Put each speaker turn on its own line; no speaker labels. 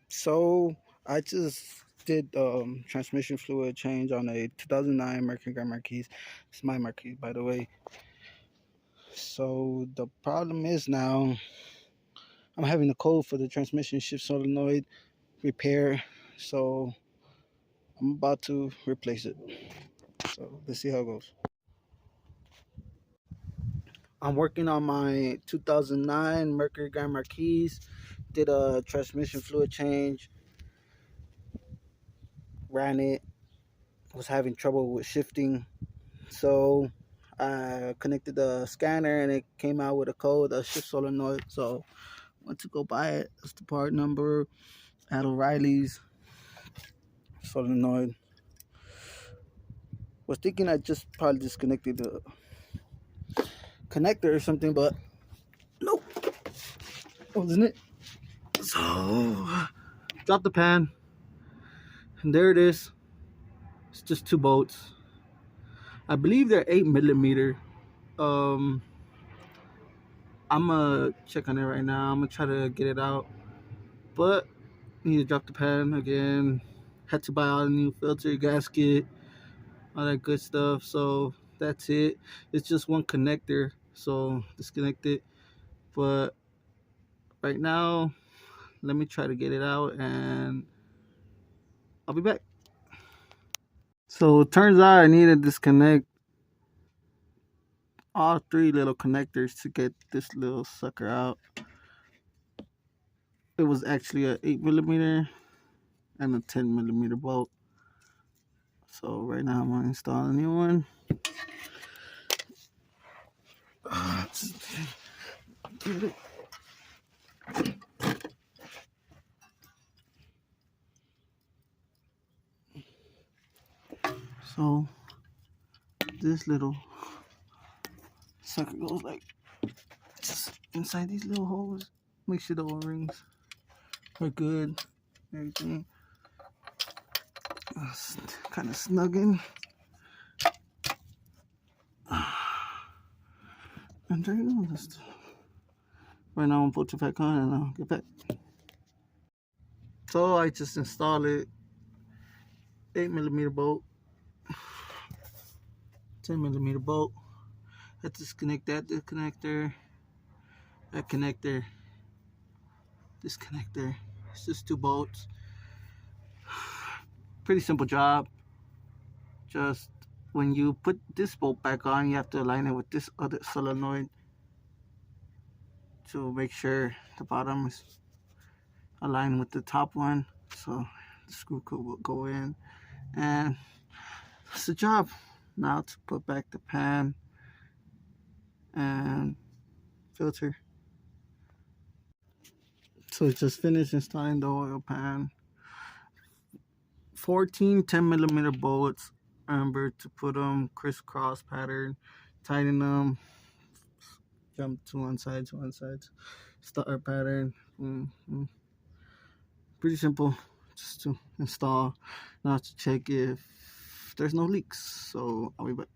So I just did transmission fluid change on a 2009 Mercury Grand Marquis. It's my Marquis, by the way. So the problem is now I'm having a code for the transmission shift solenoid repair. So I'm about to replace it. So let's see how it goes. I'm working on my 2009 Mercury Grand Marquis. Did a transmission fluid change, ran it, was having trouble with shifting. So I connected the scanner and it came out with a code, a shift solenoid. So I went to go buy it. That's the part number at O'Reilly's solenoid. Was thinking I just probably disconnected the connector or something, but nope, wasn't it? So drop the pan, and there it is. It's just two bolts. I believe they're 8 millimeter. Um, I'm gonna check on it right now. I'm gonna try to get it out, but need to drop the pan again. Had to buy all the new filter, gasket, all that good stuff. So that's it. It's just one connector, so disconnect it. But right now, let me try to get it out, and I'll be back. So it turns out I need to disconnect all three little connectors to get this little sucker out. It was actually a 8 millimeter and a 10 millimeter bolt. So right now I'm gonna install a new one. Get it. So this little sucker goes like just inside these little holes. Make sure the O-rings are good. Everything kind of snugging. And there you go. Right now I'm put it back on and I'll get back. So I just installed it. 8 millimeter bolt, 10 millimeter bolt. Had to disconnect that connector, that connector, this connector. It's just two bolts. Pretty simple job. Just when you put this bolt back on, you have to align it with this other solenoid to make sure the bottom is aligned with the top one, so the screw will go in. And that's the job. Now to put back the pan and filter. So just finished installing the oil pan. 14 10 millimeter bolts. Remember to put them crisscross pattern, tighten them, jump to one side, star pattern. Pretty simple just to install. Now to check if there's no leaks. So I'll be back.